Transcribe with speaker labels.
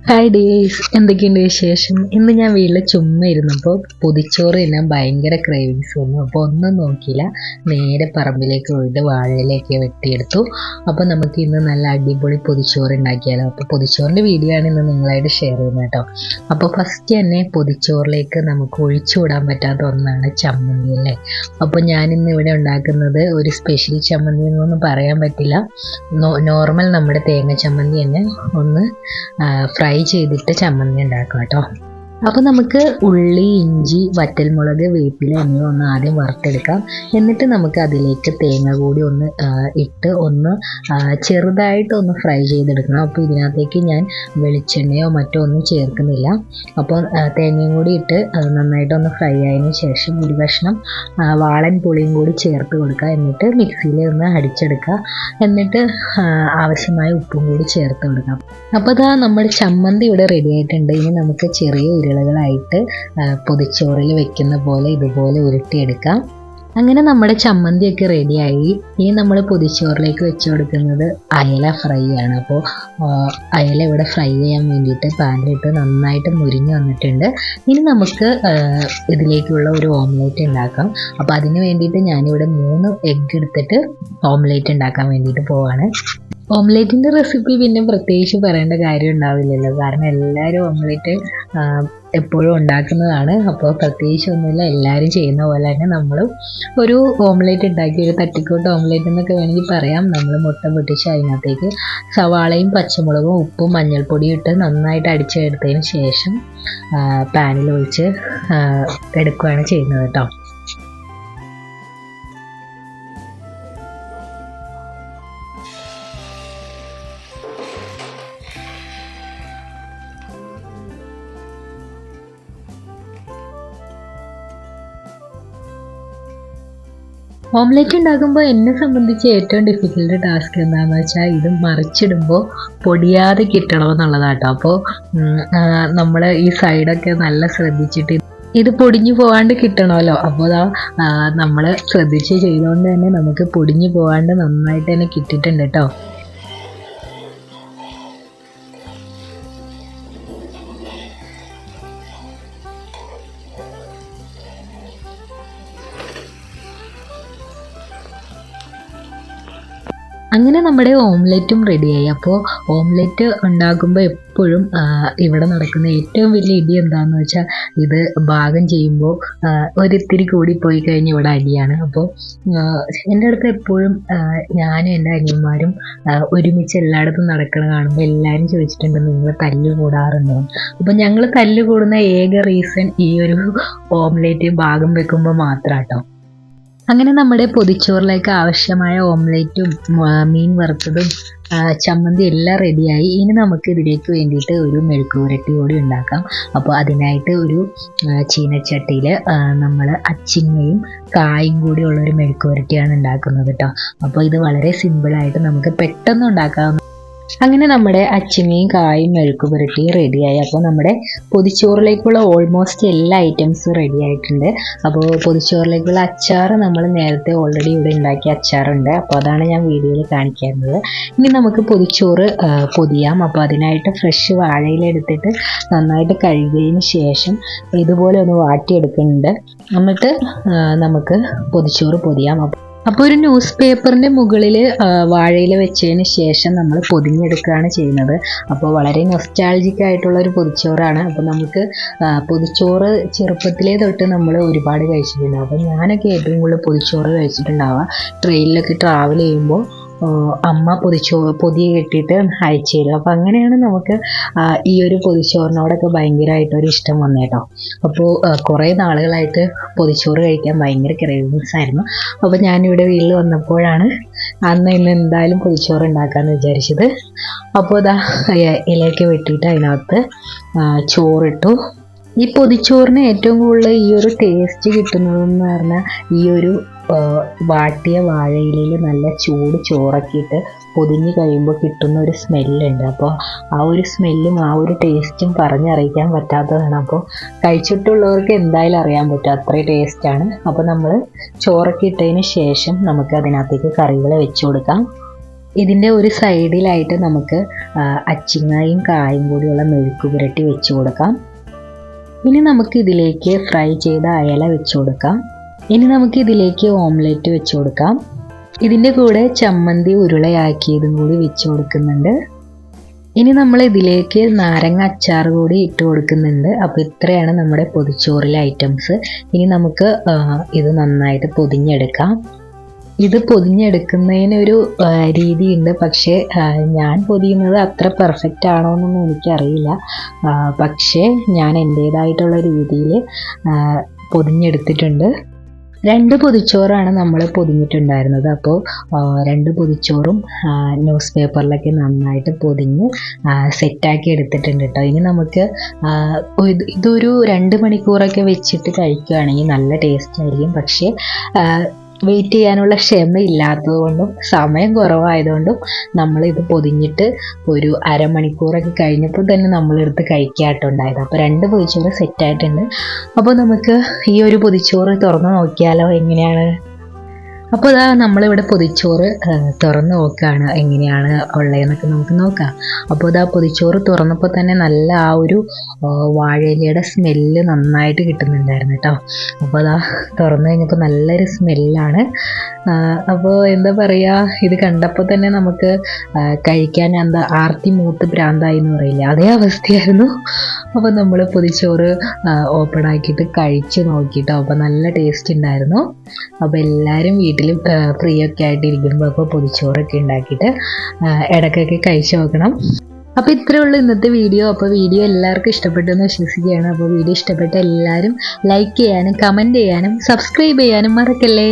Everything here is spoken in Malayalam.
Speaker 1: ഹായ് ഡേയ്സ്, എന്തൊക്കെയുണ്ട് വിശേഷം? ഇന്ന് ഞാൻ വീട്ടിൽ ചുമ്മാ ഇരുന്നപ്പോൾ പൊതിച്ചോറ് തിന്നാൻ ഭയങ്കര ക്രേവിങ്സ് വന്നു. അപ്പോൾ ഒന്നും നോക്കിയില്ല, നേരെ പറമ്പിലേക്ക് പോയിട്ട് വാഴയിലേക്ക് വെട്ടിയെടുത്തു. അപ്പോൾ നമുക്ക് ഇന്ന് നല്ല അടിപൊളി പൊതിച്ചോറ് ഉണ്ടാക്കിയാലോ. അപ്പോൾ പൊതിച്ചോറിൻ്റെ വീഡിയോ ആണ് ഇന്ന് നിങ്ങളായിട്ട് ഷെയർ ചെയ്യുന്നത് കേട്ടോ. അപ്പോൾ ഫസ്റ്റ് തന്നെ പൊതിച്ചോറിലേക്ക് നമുക്ക് ഒഴിച്ചുവിടാൻ പറ്റാത്ത ഒന്നാണ് ചമ്മന്തി അല്ലേ. അപ്പോൾ ഞാനിന്ന് ഇവിടെ ഉണ്ടാക്കുന്നത് ഒരു സ്പെഷ്യൽ ചമ്മന്തി എന്നൊന്നും പറയാൻ പറ്റില്ല. നോർമൽ നമ്മുടെ തേങ്ങ ചമ്മന്തി തന്നെ ഒന്ന് ഫ്രൈ ചെയ്തിട്ട് ചമ്മന്തി ഉണ്ടാക്കാം കേട്ടോ. അപ്പോൾ നമുക്ക് ഉള്ളി, ഇഞ്ചി, വറ്റൽമുളക്, വേപ്പില എന്നിവ ഒന്ന് ആദ്യം വറുത്തെടുക്കാം. എന്നിട്ട് നമുക്ക് അതിലേക്ക് തേങ്ങ കൂടി ഒന്ന് ഇട്ട് ചെറുതായിട്ടൊന്ന് ഫ്രൈ ചെയ്തെടുക്കണം. അപ്പോൾ ഇതിനകത്തേക്ക് ഞാൻ വെളിച്ചെണ്ണയോ മറ്റോ ഒന്നും ചേർക്കുന്നില്ല. അപ്പോൾ തേങ്ങയും കൂടി ഇട്ട് അത് നന്നായിട്ടൊന്ന് ഫ്രൈ ആയതിനു ശേഷം ഒരു കഷ്ണം വാളൻ പുളിയും കൂടി ചേർത്ത് കൊടുക്കുക. എന്നിട്ട് മിക്സിയിൽ ഒന്ന് അടിച്ചെടുക്കുക. എന്നിട്ട് ആവശ്യമായ ഉപ്പും കൂടി ചേർത്ത് കൊടുക്കാം. അപ്പോൾ ഇതാ നമ്മുടെ ചമ്മന്തി ഇവിടെ റെഡി ആയിട്ടുണ്ട്. ഇനി നമുക്ക് ചെറിയ ഉരുളകളായിട്ട് പൊതിച്ചോറിൽ വെക്കുന്ന പോലെ ഇതുപോലെ ഉരുട്ടിയെടുക്കാം. അങ്ങനെ നമ്മുടെ ചമ്മന്തിയൊക്കെ റെഡിയായി. ഇനി നമ്മൾ പൊതിച്ചോറിലേക്ക് വെച്ച് കൊടുക്കുന്നത് അയല ഫ്രൈ ആണ്. അപ്പോൾ അയല ഇവിടെ ഫ്രൈ ചെയ്യാൻ വേണ്ടിയിട്ട് പാനിലിട്ട് നന്നായിട്ട് മുരിഞ്ഞ് വന്നിട്ടുണ്ട്. ഇനി നമുക്ക് ഇതിലേക്കുള്ള ഒരു ഓംലേറ്റ് ഉണ്ടാക്കാം. അപ്പോൾ അതിന് വേണ്ടിയിട്ട് ഞാനിവിടെ 3 എഗ്ഗ് എടുത്തിട്ട് ഓംലേറ്റ് ഉണ്ടാക്കാൻ വേണ്ടിയിട്ട് പോവാണ്. ഓംലേറ്റിൻ്റെ റെസിപ്പി പിന്നെ പ്രത്യേകിച്ച് പറയേണ്ട കാര്യം ഉണ്ടാവില്ലല്ലോ, കാരണം എല്ലാവരും ഓംലേറ്റ് എപ്പോഴും ഉണ്ടാക്കുന്നതാണ്. അപ്പോൾ പ്രത്യേകിച്ചൊന്നുമില്ല, എല്ലാവരും ചെയ്യുന്ന പോലെ തന്നെ നമ്മളും ഒരു ഓംലേറ്റ് ഉണ്ടാക്കി, ഒരു തട്ടിക്കോട്ട് ഓംലേറ്റ് എന്നൊക്കെ വേണമെങ്കിൽ പറയാം. നമ്മൾ മുട്ട പൊട്ടിച്ച് അതിനകത്തേക്ക് സവാളയും പച്ചമുളകും ഉപ്പും മഞ്ഞൾപ്പൊടിയും ഇട്ട് നന്നായിട്ട് അടിച്ചെടുത്തതിന് ശേഷം പാനിൽ ഒഴിച്ച് എടുക്കുകയാണ് ചെയ്യുന്നത് കേട്ടോ. ഓംലെറ്റ് ഉണ്ടാക്കുമ്പോൾ എന്നെ സംബന്ധിച്ച് ഏറ്റവും ഡിഫിക്കൽട്ട് ടാസ്ക് എന്താണെന്ന് വെച്ചാൽ ഇത് മറിച്ചിടുമ്പോൾ പൊടിയാതെ കിട്ടണമെന്നുള്ളതാട്ടോ. അപ്പോൾ നമ്മൾ ഈ സൈഡൊക്കെ നല്ല ശ്രദ്ധിച്ചിട്ട് ഇത് പൊടിഞ്ഞു പോകാണ്ട് കിട്ടണമല്ലോ. അപ്പോൾ നമ്മൾ ശ്രദ്ധിച്ച് ചെയ്തുകൊണ്ട് തന്നെ നമുക്ക് പൊടിഞ്ഞു പോകാണ്ട് നന്നായിട്ട് തന്നെ കിട്ടിയിട്ടുണ്ട് കേട്ടോ. അങ്ങനെ നമ്മുടെ ഓംലെറ്റും റെഡിയായി. അപ്പോൾ ഓംലെറ്റ് ഉണ്ടാക്കുമ്പോൾ എപ്പോഴും ഇവിടെ നടക്കുന്ന ഏറ്റവും വലിയ ഇടി എന്താണെന്ന് വെച്ചാൽ ഇത് പാകം ചെയ്യുമ്പോൾ ഒരിത്തിരി കൂടി പോയി കഴിഞ്ഞ് ഇവിടെ അടിയാണ്. അപ്പോൾ എൻ്റെ അടുത്ത് എപ്പോഴും ഞാനും എൻ്റെ അനിയന്മാരും ഒരുമിച്ച് എല്ലായിടത്തും നടക്കണ കാണുമ്പോൾ എല്ലാവരും ചോദിച്ചിട്ടുണ്ട്, നിങ്ങൾ തല്ല് കൂടാറുണ്ടോ? അപ്പോൾ ഞങ്ങൾ തല്ല് കൂടുന്ന ഏക റീസൺ ഈ ഒരു ഓംലെറ്റ് പാകം വെക്കുമ്പോൾ മാത്രം കേട്ടോ. അങ്ങനെ നമ്മുടെ പൊതിച്ചോറിലേക്ക് ആവശ്യമായ ഓംലെറ്റും മീൻ വറുത്തതും ചമ്മന്തി എല്ലാം റെഡിയായി. ഇനി നമുക്ക് ഇതിലേക്ക് വേണ്ടിയിട്ട് ഒരു മെഴുക്കുപുരട്ടി കൂടി ഉണ്ടാക്കാം. അപ്പോൾ അതിനായിട്ട് ഒരു ചീനച്ചട്ടിയിൽ നമ്മൾ അച്ചിങ്ങയും കായും കൂടി ഉള്ളൊരു മെഴുക്കുപുരട്ടിയാണ് ഉണ്ടാക്കുന്നത് കേട്ടോ. അപ്പോൾ ഇത് വളരെ സിമ്പിളായിട്ട് നമുക്ക് പെട്ടെന്ന് ഉണ്ടാക്കാവുന്ന. അങ്ങനെ നമ്മുടെ അച്ചിങ്ങയും കായും മെഴുക്ക് പുരട്ടി റെഡിയായി. അപ്പോൾ നമ്മുടെ പൊതിച്ചോറിലേക്കുള്ള ഓൾമോസ്റ്റ് എല്ലാ ഐറ്റംസും റെഡി ആയിട്ടുണ്ട്. അപ്പോൾ പൊതിച്ചോറിലേക്കുള്ള അച്ചാർ നമ്മൾ നേരത്തെ ഓൾറെഡി ഇവിടെ ഉണ്ടാക്കിയ അച്ചാറുണ്ട്. അപ്പോൾ അതാണ് ഞാൻ വീഡിയോയിൽ കാണിക്കുന്നത്. ഇനി നമുക്ക് പൊതിച്ചോറ് പൊതിയാം. അപ്പോൾ അതിനായിട്ട് ഫ്രഷ് വാഴയില എടുത്തിട്ട് നന്നായിട്ട് കഴുകിയതിന് ശേഷം ഇതുപോലെ ഒന്ന് വാട്ടിയെടുക്കുന്നുണ്ട്. എന്നിട്ട് നമുക്ക് പൊതിച്ചോറ് പൊതിയാം. അപ്പോൾ ഒരു ന്യൂസ് പേപ്പറിൻ്റെ മുകളിൽ വാഴയില വെച്ചതിന് ശേഷം നമ്മൾ പൊതിഞ്ഞെടുക്കുകയാണ് ചെയ്യുന്നത്. അപ്പോൾ വളരെ നൊസ്റ്റാൾജിക് ആയിട്ടുള്ള ഒരു പൊതിച്ചോറാണ്. അപ്പോൾ നമുക്ക് പൊതിച്ചോറ് ചെറുപ്പത്തിലേ തൊട്ട് നമ്മൾ ഒരുപാട് കഴിച്ചിട്ടുണ്ടാവും. അപ്പോൾ ഞാനൊക്കെ ഏറ്റവും കൂടുതൽ പൊതിച്ചോറ് കഴിച്ചിട്ടുണ്ടാവുക ട്രെയിനിലൊക്കെ ട്രാവൽ ചെയ്യുമ്പോൾ അമ്മ പൊതി കെട്ടിയിട്ട് അയച്ചു തരും. അപ്പോൾ അങ്ങനെയാണ് നമുക്ക് ഈ ഒരു പൊതിച്ചോറിനോടൊക്കെ ഭയങ്കരമായിട്ടൊരു ഇഷ്ടം വന്നേട്ടോ. അപ്പോൾ കുറേ നാളുകളായിട്ട് പൊതിച്ചോറ് കഴിക്കാൻ ഭയങ്കര ക്രേവിങ്സ് ആയിരുന്നു. അപ്പോൾ ഞാനിവിടെ വീട്ടിൽ വന്നപ്പോഴാണ് ഇന്ന് എന്തായാലും പൊതിച്ചോറ് ഉണ്ടാക്കാമെന്ന് വിചാരിച്ചത്. അപ്പോൾ ഇലയൊക്കെ വെട്ടിയിട്ട് അതിനകത്ത് ചോറിട്ടു. ഈ പൊതിച്ചോറിന് ഏറ്റവും കൂടുതൽ ഈ ഒരു ടേസ്റ്റ് കിട്ടുന്നതെന്ന് പറഞ്ഞാൽ ഈ ഒരു വാട്ടിയ വാഴയിലയിൽ നല്ല ചൂട് ചോറൊക്കെ ഇട്ട് പൊതിഞ്ഞ് കഴിയുമ്പോൾ കിട്ടുന്ന ഒരു സ്മെല്ലുണ്ട്. അപ്പോൾ ആ ഒരു സ്മെല്ലും ആ ഒരു ടേസ്റ്റും പറഞ്ഞറിയിക്കാൻ പറ്റാത്തതാണ്. അപ്പോൾ കഴിച്ചിട്ടുള്ളവർക്ക് എന്തായാലും അറിയാൻ പറ്റും, അത്രയും ടേസ്റ്റാണ്. അപ്പോൾ നമ്മൾ ചോറൊക്കെ ഇട്ടതിന് ശേഷം നമുക്ക് അതിനകത്തേക്ക് കറികൾ വെച്ച് കൊടുക്കാം. ഇതിൻ്റെ ഒരു സൈഡിലായിട്ട് നമുക്ക് അച്ചിങ്ങയും കായും കൂടിയുള്ള മെഴുക്ക് പുരട്ടി വെച്ച് കൊടുക്കാം. ഇനി നമുക്ക് ഇതിലേക്ക് ഫ്രൈ ചെയ്ത അയല വെച്ച് കൊടുക്കാം. ഇനി നമുക്ക് ഇതിലേക്ക് ഓംലെറ്റ് വെച്ച് കൊടുക്കാം. ഇതിൻ്റെ കൂടെ ചമ്മന്തി ഉരുളയാക്കിയതും കൂടി വെച്ച് കൊടുക്കുന്നുണ്ട്. ഇനി നമ്മൾ ഇതിലേക്ക് നാരങ്ങ അച്ചാർ കൂടി ഇട്ട് കൊടുക്കുന്നുണ്ട്. അപ്പോൾ ഇത്രയാണ് നമ്മുടെ പൊതിച്ചോറിലെ ഐറ്റംസ്. ഇനി നമുക്ക് ഇത് നന്നായിട്ട് പൊതിഞ്ഞെടുക്കാം. ഇത് പൊതിഞ്ഞെടുക്കുന്നതിനൊരു രീതിയുണ്ട്, പക്ഷേ ഞാൻ പൊതിയുന്നത് അത്ര പെർഫെക്റ്റ് ആണോ എന്നൊന്നും എനിക്കറിയില്ല. പക്ഷേ ഞാൻ എൻ്റേതായിട്ടുള്ള രീതിയിൽ പൊതിഞ്ഞെടുത്തിട്ടുണ്ട്. 2 പൊതിച്ചോറാണ് നമ്മൾ പൊതിഞ്ഞിട്ടുണ്ടായിരുന്നത്. അപ്പോൾ 2 പൊതിച്ചോറും ന്യൂസ് പേപ്പറിലൊക്കെ നന്നായിട്ട് പൊതിഞ്ഞ് സെറ്റാക്കി എടുത്തിട്ടുണ്ട് കേട്ടോ. ഇനി നമുക്ക് ഇതൊരു 2 മണിക്കൂറൊക്കെ വെച്ചിട്ട് കഴിക്കുകയാണെങ്കിൽ നല്ല ടേസ്റ്റ് ആയിരിക്കും. പക്ഷേ വെയിറ്റ് ചെയ്യാനുള്ള ക്ഷമയില്ലാത്തതുകൊണ്ടും സമയം കുറവായതുകൊണ്ടും നമ്മളിത് പൊതിഞ്ഞിട്ട് ഒരു അരമണിക്കൂറൊക്കെ കഴിഞ്ഞപ്പോൾ തന്നെ നമ്മളെടുത്ത് കഴിക്കാട്ടുണ്ടായത്. അപ്പോൾ 2 പൊതിച്ചോറ് സെറ്റായിട്ടുണ്ട്. അപ്പോൾ നമുക്ക് ഈ ഒരു പൊതിച്ചോറ് തുറന്ന് നോക്കിയാലോ എങ്ങനെയാണ്. അപ്പോൾ ഇതാ നമ്മളിവിടെ പൊതിച്ചോറ് തുറന്ന് നോക്കുകയാണ് എങ്ങനെയാണ് ഉള്ളതെന്നൊക്കെ നമുക്ക് നോക്കാം. അപ്പോൾ ഇതാ പൊതിച്ചോറ് തുറന്നപ്പോൾ തന്നെ നല്ല ആ ഒരു വാഴയിലയുടെ സ്മെല്ല് നന്നായിട്ട് കിട്ടുന്നുണ്ടായിരുന്നു കേട്ടോ. അപ്പോൾ അതാ തുറന്നു കഴിഞ്ഞപ്പോൾ നല്ലൊരു സ്മെല്ലാണ്. അപ്പോൾ എന്താ പറയുക, ഇത് കണ്ടപ്പോൾ തന്നെ നമുക്ക് കഴിക്കാൻ ആർത്തി മൂത്ത് ഭ്രാന്തായി എന്ന് പറയില്ലേ, അതേ അവസ്ഥയായിരുന്നു. അപ്പോൾ നമ്മൾ പൊതിച്ചോറ് ഓപ്പൺ ആക്കിയിട്ട് കഴിച്ച് നോക്കിയിട്ടോ. അപ്പോൾ നല്ല ടേസ്റ്റ് ഉണ്ടായിരുന്നു. അപ്പോൾ എല്ലാവരും വീട്ടിൽ ഫ്രീ ഒക്കെ ആയിട്ട് ഇരിക്കുമ്പോൾ അപ്പോൾ പൊതിച്ചോറൊക്കെ ഉണ്ടാക്കിയിട്ട് ഇടയ്ക്കൊക്കെ കഴിച്ച് നോക്കണം. അപ്പോൾ ഇത്രയേ ഉള്ളൂ ഇന്നത്തെ വീഡിയോ. അപ്പോൾ വീഡിയോ എല്ലാവർക്കും ഇഷ്ടപ്പെട്ടെന്ന് വിശ്വസിക്കുകയാണ്. അപ്പോൾ വീഡിയോ ഇഷ്ടപ്പെട്ട എല്ലാവരും ലൈക്ക് ചെയ്യാനും കമൻറ്റ് ചെയ്യാനും സബ്സ്ക്രൈബ് ചെയ്യാനും മറക്കല്ലേ.